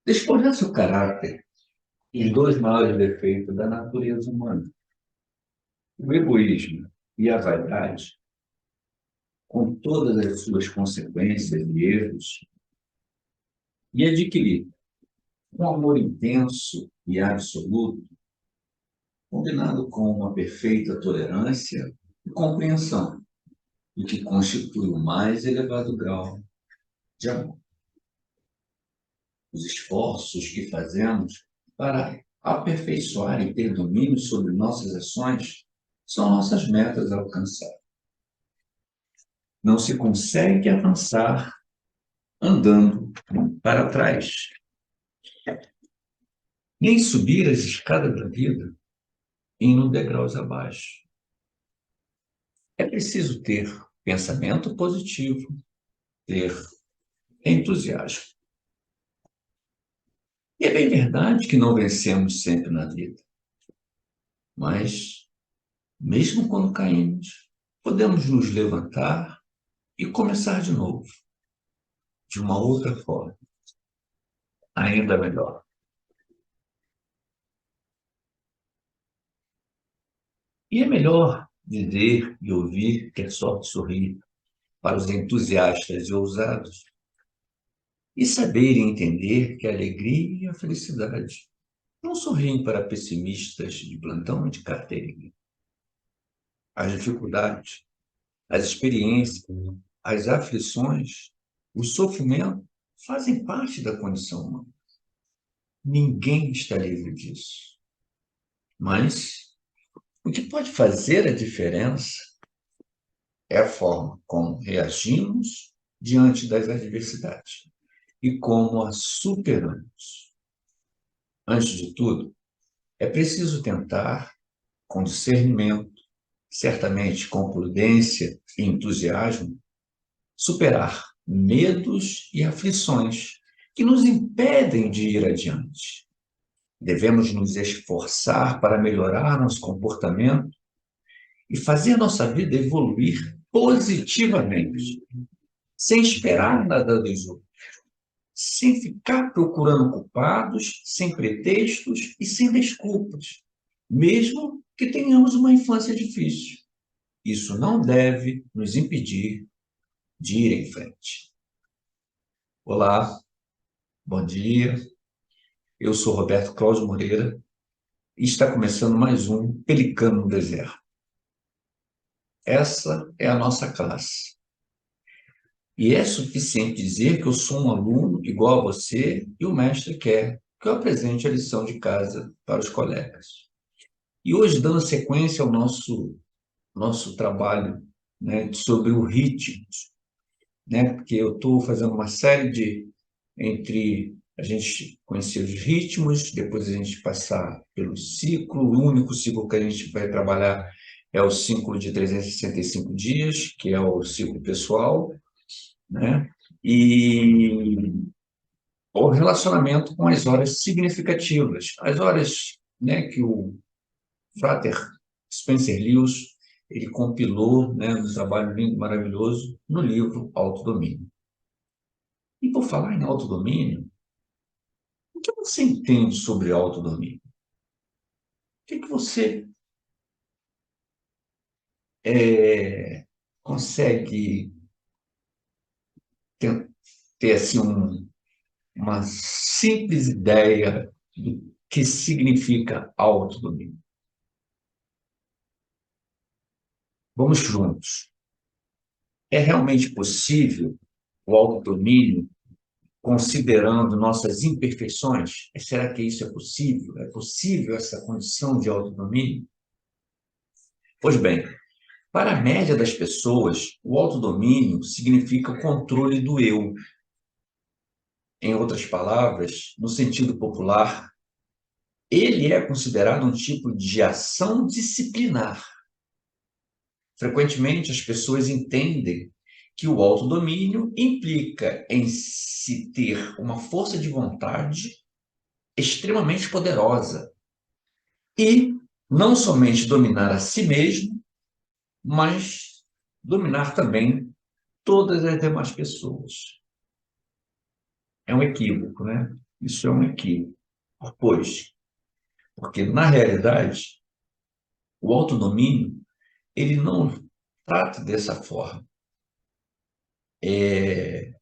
Despojar seu caráter dos dois maiores defeitos da natureza humana, o egoísmo e a vaidade, com todas as suas consequências e erros, e adquirir um amor intenso e absoluto, combinado com uma perfeita tolerância e compreensão, o que constitui o mais elevado grau de amor. Os esforços que fazemos para aperfeiçoar e ter domínio sobre nossas ações são nossas metas a alcançar. Não se consegue avançar andando para trás, nem subir as escadas da vida indo degraus abaixo. É preciso ter pensamento positivo, ter entusiasmo. E é bem verdade que não vencemos sempre na vida, mas, mesmo quando caímos, podemos nos levantar e começar de novo, de uma outra forma, ainda melhor. E é melhor dizer e ouvir que a sorte sorri para os entusiastas e ousados, e saber e entender que a alegria e a felicidade não sorriem para pessimistas de plantão e de carteirinha. As dificuldades, as experiências, as aflições, o sofrimento fazem parte da condição humana. Ninguém está livre disso. Mas o que pode fazer a diferença é a forma como reagimos diante das adversidades e como as superamos. Antes de tudo, é preciso tentar, com discernimento, certamente com prudência e entusiasmo, superar medos e aflições que nos impedem de ir adiante. Devemos nos esforçar para melhorar nosso comportamento e fazer nossa vida evoluir positivamente, sem esperar nada dos outros, sem ficar procurando culpados, sem pretextos e sem desculpas, mesmo que tenhamos uma infância difícil. Isso não deve nos impedir de ir em frente. Olá, bom dia. Eu sou Roberto Cláudio Moreira e está começando mais um Pelicano no Deserto. Essa é a nossa classe. E é suficiente dizer que eu sou um aluno igual a você e o mestre quer que eu apresente a lição de casa para os colegas. E hoje, dando sequência ao nosso trabalho, né, sobre o ritmo, né, porque eu estou fazendo uma série entre a gente conhecer os ritmos, depois a gente passar pelo ciclo. O único ciclo que a gente vai trabalhar é o ciclo de 365 dias, que é o ciclo pessoal, né? E o relacionamento com as horas significativas, as horas, né, que o Frater Spencer Lewis ele compilou, né, um trabalho lindo, maravilhoso, no livro Autodomínio. E por falar em autodomínio, o que você entende sobre autodomínio? O que você consegue ter, ter assim, uma simples ideia do que significa autodomínio? Vamos juntos. É realmente possível o autodomínio considerando nossas imperfeições? Será que isso é possível? É possível essa condição de autodomínio? Pois bem, para a média das pessoas, o autodomínio significa o controle do eu. Em outras palavras, no sentido popular, ele é considerado um tipo de ação disciplinar. Frequentemente, as pessoas entendem que o autodomínio implica em se ter uma força de vontade extremamente poderosa e não somente dominar a si mesmo, mas dominar também todas as demais pessoas. É um equívoco, né? Isso é um equívoco. Pois, porque, na realidade, o autodomínio, ele não trata dessa forma. É,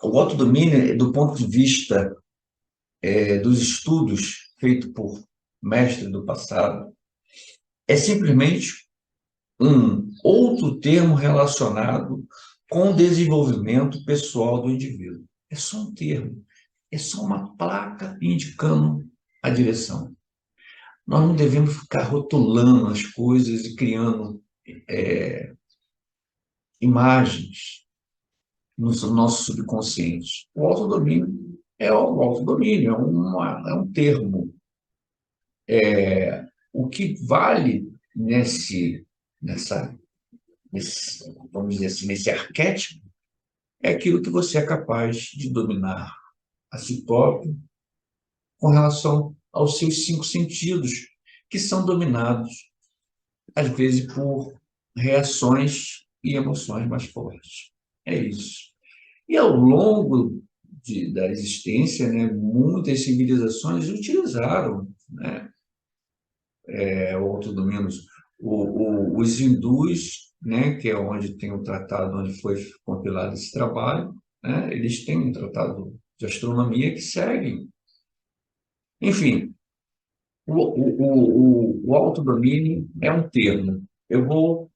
o autodomínio, do ponto de vista dos estudos feitos por mestres do passado, é simplesmente um outro termo relacionado com o desenvolvimento pessoal do indivíduo. É só um termo, é só uma placa indicando a direção. Nós não devemos ficar rotulando as coisas e criando imagens no nosso subconsciente. O autodomínio é o autodomínio, é um termo. O que vale nessa, vamos dizer assim, nesse arquétipo é aquilo que você é capaz de dominar a si próprio com relação aos seus cinco sentidos, que são dominados, às vezes, por reações e emoções mais fortes. É isso. E ao longo da existência, né, muitas civilizações utilizaram, né, o autodomínio. Os hindus, né, que é onde tem o tratado, onde foi compilado esse trabalho, né, eles têm um tratado de astronomia que segue. Enfim, o autodomínio é um termo. Eu vou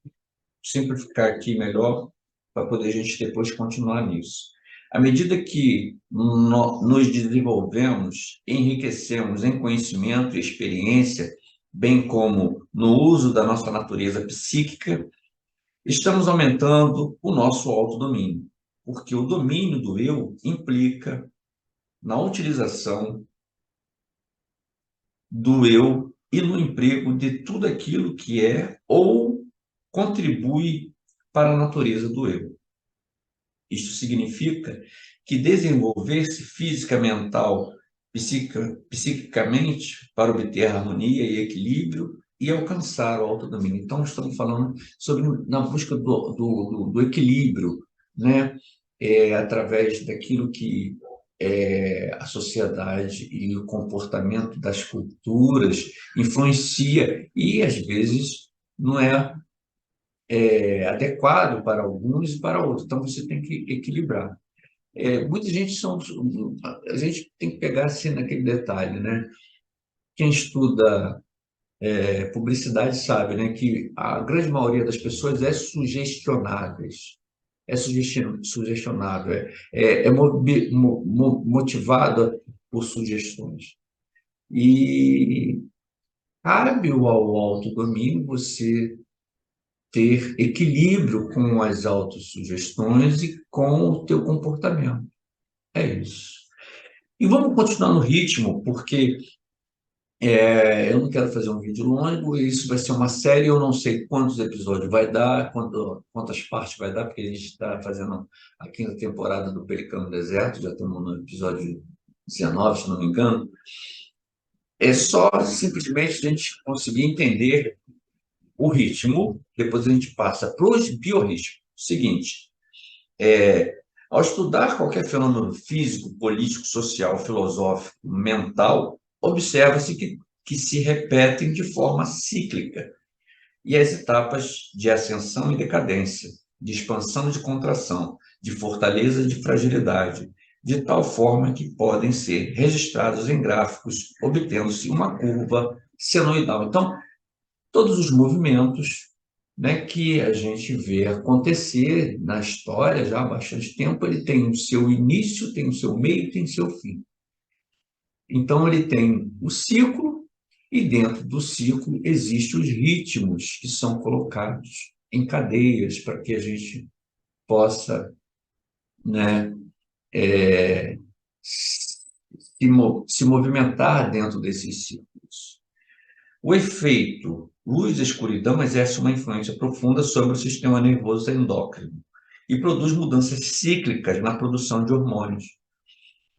simplificar aqui melhor para poder a gente depois continuar nisso. À medida que nos desenvolvemos, enriquecemos em conhecimento e experiência, bem como no uso da nossa natureza psíquica, estamos aumentando o nosso autodomínio, porque o domínio do eu implica na utilização do eu e no emprego de tudo aquilo que é ou contribui para a natureza do eu. Isso significa que desenvolver-se física, mental, psiquicamente para obter harmonia e equilíbrio e alcançar o autodomínio. Então, estamos falando sobre na busca do equilíbrio, né? Através daquilo que a sociedade e o comportamento das culturas influencia e, às vezes, não é adequado para alguns e para outros. Então, você tem que equilibrar. Muita gente a gente tem que pegar assim naquele detalhe, né? Quem estuda publicidade sabe, né, que a grande maioria das pessoas é sugestionáveis, sugestionável, motivada por sugestões. E cabe ao autodomínio você ter equilíbrio com as autossugestões e com o teu comportamento. É isso. E vamos continuar no ritmo, porque eu não quero fazer um vídeo longo, e isso vai ser uma série, eu não sei quantos episódios vai dar, quantas partes vai dar, porque a gente está fazendo a quinta temporada do Pelicano Deserto, já estamos no episódio 19, se não me engano. É só simplesmente a gente conseguir entender o ritmo, depois a gente passa para os biorritmos. Seguinte, ao estudar qualquer fenômeno físico, político, social, filosófico, mental, observa-se que se repetem de forma cíclica e as etapas de ascensão e decadência, de expansão e de contração, de fortaleza e de fragilidade, de tal forma que podem ser registrados em gráficos, obtendo-se uma curva senoidal. Então, todos os movimentos, né, que a gente vê acontecer na história já há bastante tempo, ele tem o seu início, tem o seu meio, tem o seu fim. Então, ele tem o ciclo, e dentro do ciclo existem os ritmos que são colocados em cadeias para que a gente possa, né, se movimentar dentro desses ciclos. O efeito luz e escuridão exerce uma influência profunda sobre o sistema nervoso endócrino e produz mudanças cíclicas na produção de hormônios.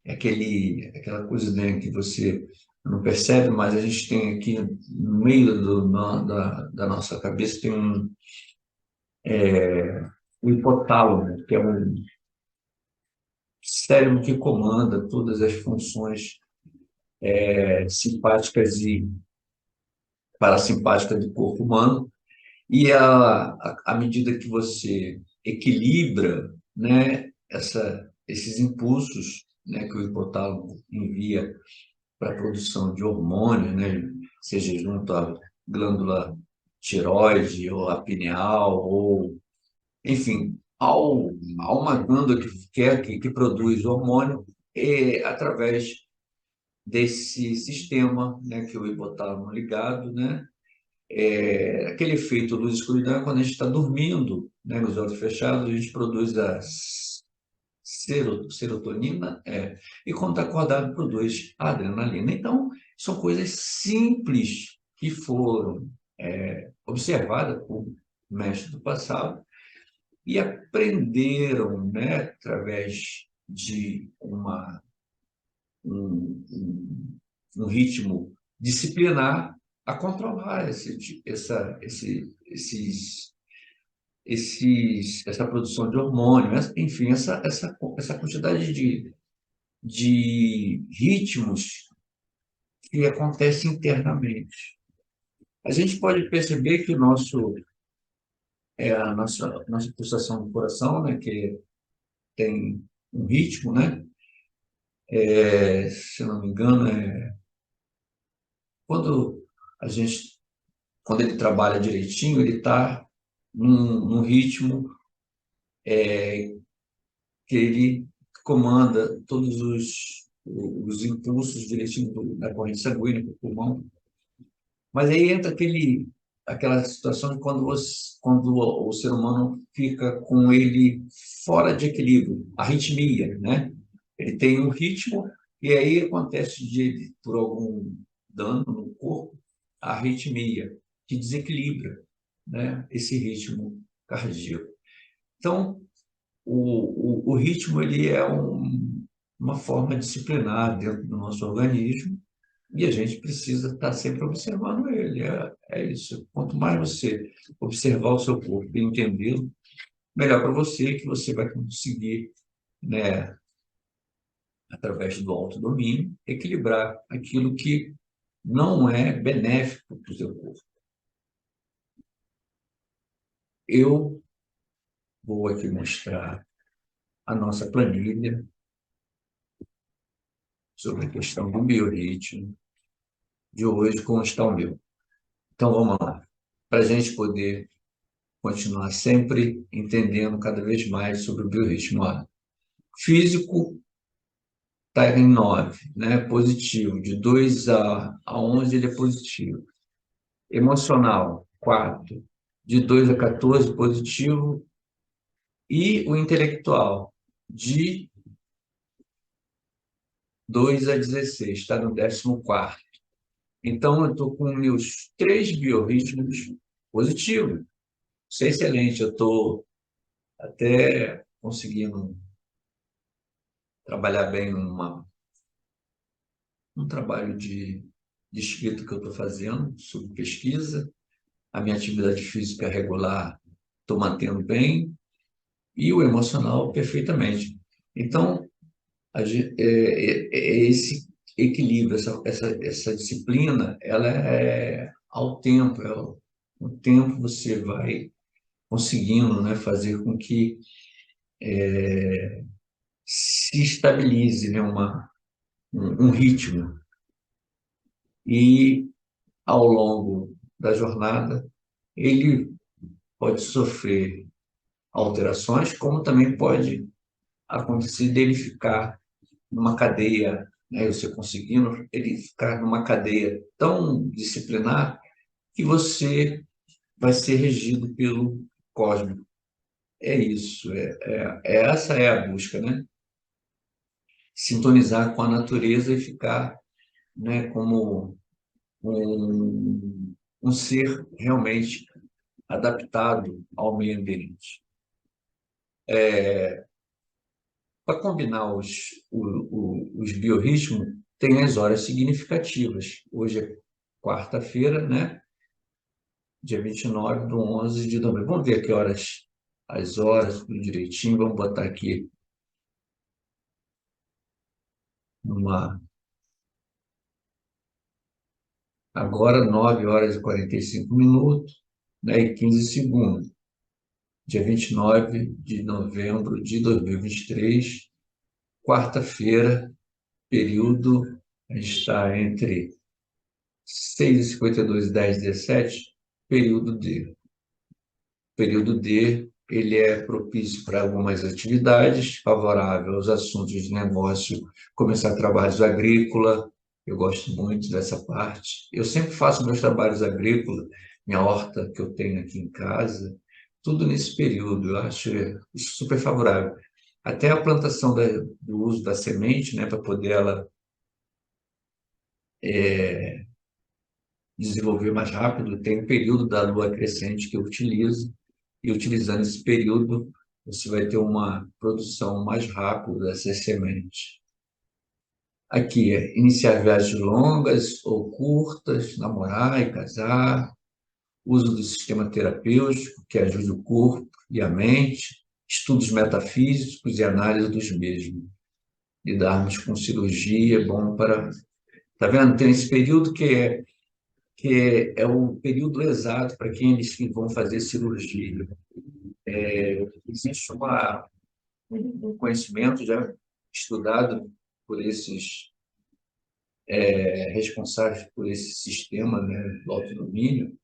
Aquela coisa, né, que você não percebe, mas a gente tem aqui no meio da nossa cabeça tem o hipotálamo, que é cérebro que comanda todas as funções simpáticas e parasimpáticas do corpo humano. E à medida que você equilibra, né, esses impulsos, né, que o hipotálamo envia para a produção de hormônios, né, seja junto à glândula tiroide ou a pineal, ou, enfim, a uma glândula que produz hormônio, através desse sistema, né, que o hipotálamo ligado, né, aquele efeito luz-escuridão é quando a gente está dormindo, né, com os olhos fechados, a gente produz a serotonina, e quando está acordado, produz a adrenalina. Então, são coisas simples que foram observadas por mestres do passado e aprenderam, né, através de um ritmo disciplinar, a controlar essa produção de hormônio, enfim, essa quantidade de ritmos que acontecem internamente. A gente pode perceber que a nossa pulsação do coração, né, que tem um ritmo, né, se não me engano, quando a gente, quando ele trabalha direitinho, ele está num ritmo que ele comanda todos os impulsos direitinho da corrente sanguínea para o pulmão. Mas aí entra aquela situação de quando o ser humano fica com ele fora de equilíbrio, arritmia, né? Ele tem um ritmo e aí acontece por algum dano no corpo, a arritmia, que desequilibra, né, esse ritmo cardíaco. Então, o ritmo ele é uma forma disciplinar dentro do nosso organismo e a gente precisa estar sempre observando ele. É isso. Quanto mais você observar o seu corpo e entendê-lo, melhor para você, que você vai conseguir, né, através do autodomínio, equilibrar aquilo que não é benéfico para o seu corpo. Eu vou aqui mostrar a nossa planilha sobre a questão do biorritmo de hoje com o meu. Então, vamos lá. Para a gente poder continuar sempre entendendo cada vez mais sobre o biorritmo. Físico está em 9, né? Positivo. De 2 a 11 ele é positivo. Emocional, 4. De 2 a 14, positivo. E o intelectual, de 2 a 16, está no 14º. Então, eu estou com meus 3 biorritmos positivos. Isso é excelente. Eu estou até conseguindo trabalhar bem um trabalho de escrita que eu estou fazendo sobre pesquisa. A minha atividade física regular estou mantendo bem e o emocional perfeitamente. Então, esse equilíbrio, essa disciplina, ela é ao tempo. O tempo você vai conseguindo, né, fazer com que se estabilize, né, um ritmo. E, ao longo da jornada, ele pode sofrer alterações, como também pode acontecer dele ficar numa cadeia, né, você conseguindo ele ficar numa cadeia tão disciplinar que você vai ser regido pelo cósmico. É isso, essa é a busca, né? Sintonizar com a natureza e ficar, né, como um ser realmente adaptado ao meio ambiente. Para combinar os biorritmos, tem as horas significativas. Hoje é quarta-feira, né? Dia 29 de 11 de novembro. Vamos ver que horas, as horas, tudo direitinho. Vamos botar aqui numa, agora 9 horas e 45 minutos, né, e 15 segundos, dia 29 de novembro de 2023, quarta-feira, período, a gente está entre 6h52 e 10h17, período D. Período D, ele é propício para algumas atividades, favorável aos assuntos de negócio, começar trabalhos agrícola, eu gosto muito dessa parte. Eu sempre faço meus trabalhos agrícolas, minha horta que eu tenho aqui em casa, tudo nesse período, eu acho isso super favorável. Até a plantação do uso da semente, né, para poder ela desenvolver mais rápido, tem um período da lua crescente que eu utilizo, e utilizando esse período, você vai ter uma produção mais rápida dessas sementes. Aqui é iniciar viagens longas ou curtas, namorar e casar, uso do sistema terapêutico, que ajude o corpo e a mente, estudos metafísicos e análise dos mesmos. Lidarmos com cirurgia é bom para... Tá vendo? Tem esse período que é o período exato para aqueles que vão fazer cirurgia. Existe um conhecimento já estudado por esses responsáveis por esse sistema, né, do autodomínio,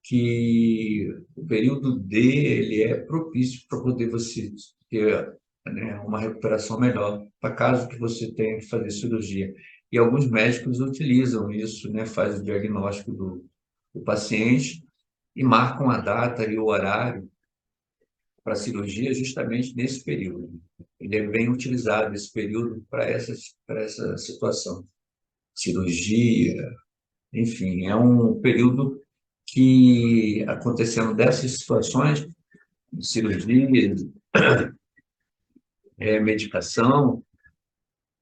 que o período D ele é propício para poder você ter, né, uma recuperação melhor, para caso que você tenha que fazer cirurgia. E alguns médicos utilizam isso, né, fazem o diagnóstico do paciente e marcam a data e o horário para a cirurgia justamente nesse período. Ele é bem utilizado, esse período, para essa situação. Cirurgia, enfim, é um período que, acontecendo dessas situações, cirurgia, medicação,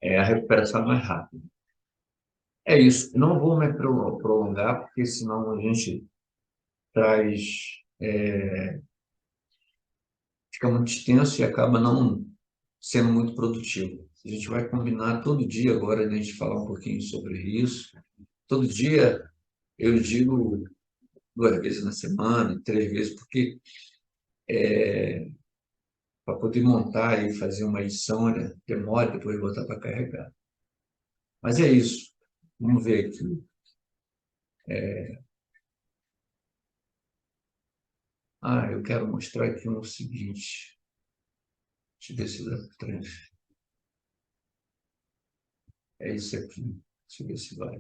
a recuperação é mais rápida. É isso. Não vou me prolongar, porque senão a gente traz, fica muito extenso e acaba não sendo muito produtivo. A gente vai combinar todo dia agora, a gente falar um pouquinho sobre isso. Todo dia, eu digo 2 vezes na semana, 3 vezes, porque para poder montar e fazer uma edição, né, demora, depois botar para carregar. Mas é isso. Vamos ver aqui. Eu quero mostrar aqui o seguinte. Deixa eu ver se dá para... É isso aqui. Deixa eu ver se vai.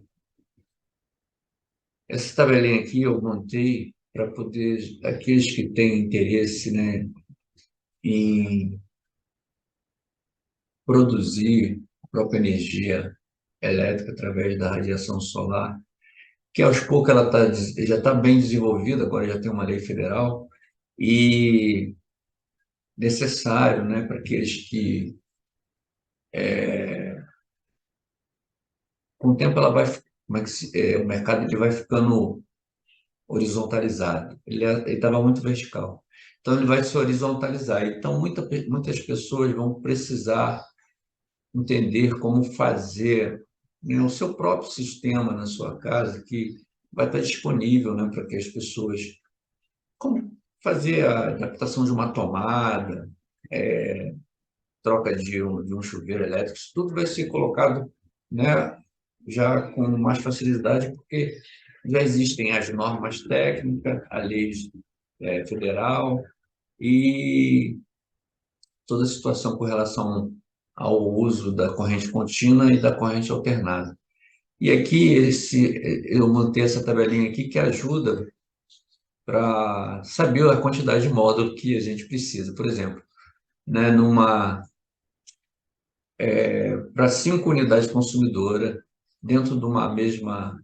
Essa tabelinha aqui eu montei para poder, aqueles que têm interesse, né, em produzir a própria energia elétrica através da radiação solar, que aos poucos ela já está bem desenvolvida, agora já tem uma lei federal, e necessário, né, para aqueles que, com o tempo, ela vai, como é que o mercado ele vai ficando horizontalizado. Ele estava muito vertical. Então, ele vai se horizontalizar. Então, muitas pessoas vão precisar entender como fazer, né, o seu próprio sistema na sua casa, que vai estar disponível, né, para que as pessoas... Como fazer a adaptação de uma tomada, troca de um chuveiro elétrico, isso tudo vai ser colocado, né, já com mais facilidade, porque já existem as normas técnicas, a lei federal e toda a situação com relação ao uso da corrente contínua e da corrente alternada. E aqui eu montei essa tabelinha aqui que ajuda para saber a quantidade de módulo que a gente precisa. Por exemplo, né, para 5 unidades consumidoras dentro de uma mesma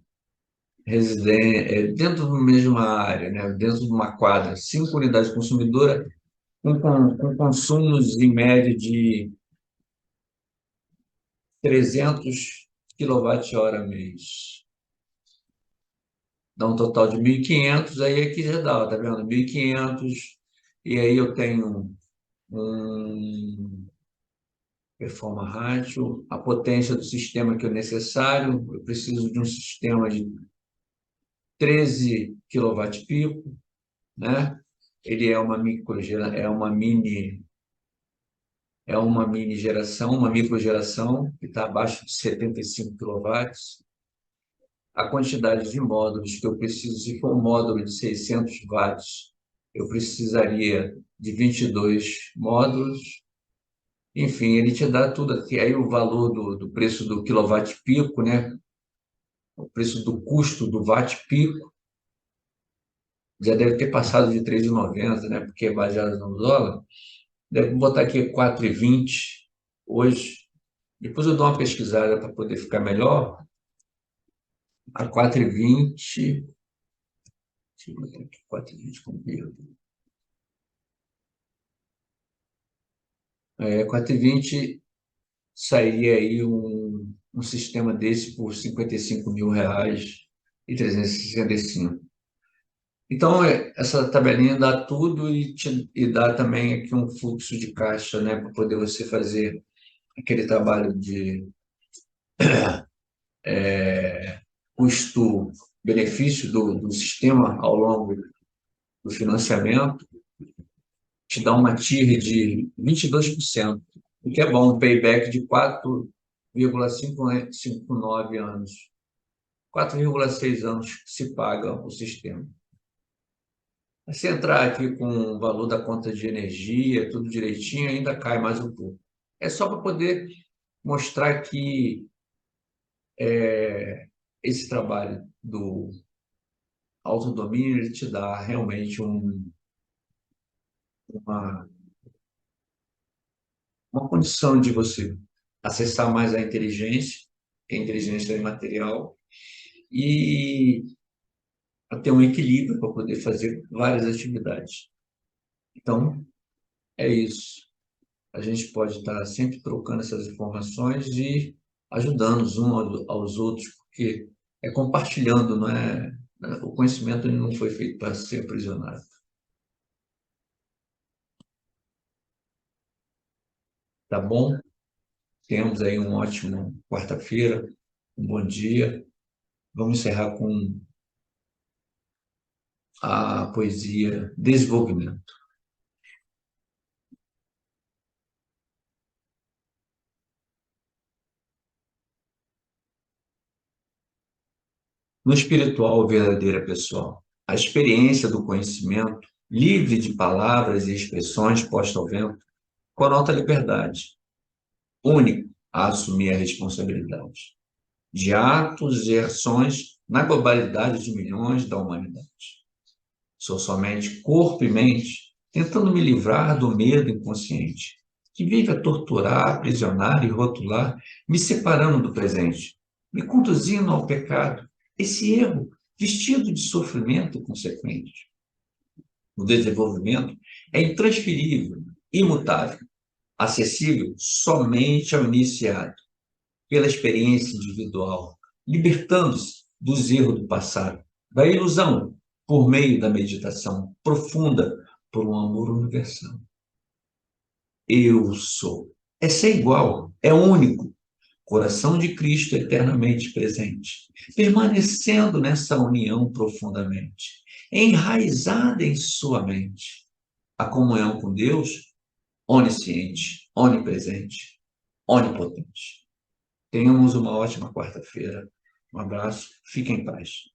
residência, dentro de uma mesma área, né, dentro de uma quadra, 5 unidades consumidoras com consumos em média de 300 kWh mês. Dá um total de 1.500, aí aqui já dá, tá vendo? 1.500, e aí eu tenho performa rádio, a potência do sistema que é necessário, eu preciso de um sistema de 13 kW-pico, né? Ele é uma mini geração, uma microgeração, que está abaixo de 75 kW. A quantidade de módulos que eu preciso, se for um módulo de 600 watts, eu precisaria de 22 módulos. Enfim, ele te dá tudo aqui. Aí o valor do preço do quilowatt-pico, né? O preço do custo do watt-pico, já deve ter passado de 3,90, né? Porque é baseado no dólar. Deve botar aqui 4,20 hoje. Depois eu dou uma pesquisada para poder ficar melhor. A 4,20. Deixa eu botar aqui 4,20 comigo. 4,20 sairia aí um sistema desse por R$ 55.000 e 365. Então, essa tabelinha dá tudo e dá também aqui um fluxo de caixa, né, para poder você fazer aquele trabalho de custo-benefício do sistema ao longo do financiamento, te dá uma TIR de 22%, o que é bom, um payback de 4,59 anos. 4,6 anos se paga o sistema. Se entrar aqui com o valor da conta de energia, tudo direitinho, ainda cai mais um pouco. É só para poder mostrar que esse trabalho do autodomínio ele te dá realmente uma, uma condição de você acessar mais a inteligência, que é a inteligência imaterial, e ter um equilíbrio para poder fazer várias atividades. Então, é isso. A gente pode estar sempre trocando essas informações e ajudando uns aos outros, porque é compartilhando, não é? O conhecimento ele não foi feito para ser aprisionado. Tá bom? Temos aí um ótimo quarta-feira, um bom dia. Vamos encerrar com a poesia Desenvolvimento. No espiritual verdadeira pessoal, a experiência do conhecimento, livre de palavras e expressões postas ao vento, conota a liberdade, único a assumir a responsabilidade de atos e ações na globalidade de milhões da humanidade. Sou somente corpo e mente, tentando me livrar do medo inconsciente, que vive a torturar, aprisionar e rotular, me separando do presente, me conduzindo ao pecado, esse erro vestido de sofrimento consequente. O desenvolvimento é intransferível, imutável, acessível somente ao iniciado, pela experiência individual, libertando-se dos erros do passado, da ilusão, por meio da meditação profunda por um amor universal. Eu sou. É ser igual, é único. Coração de Cristo eternamente presente, permanecendo nessa união profundamente, enraizada em sua mente. A comunhão com Deus, onisciente, onipresente, onipotente. Tenhamos uma ótima quarta-feira. Um abraço, fiquem em paz.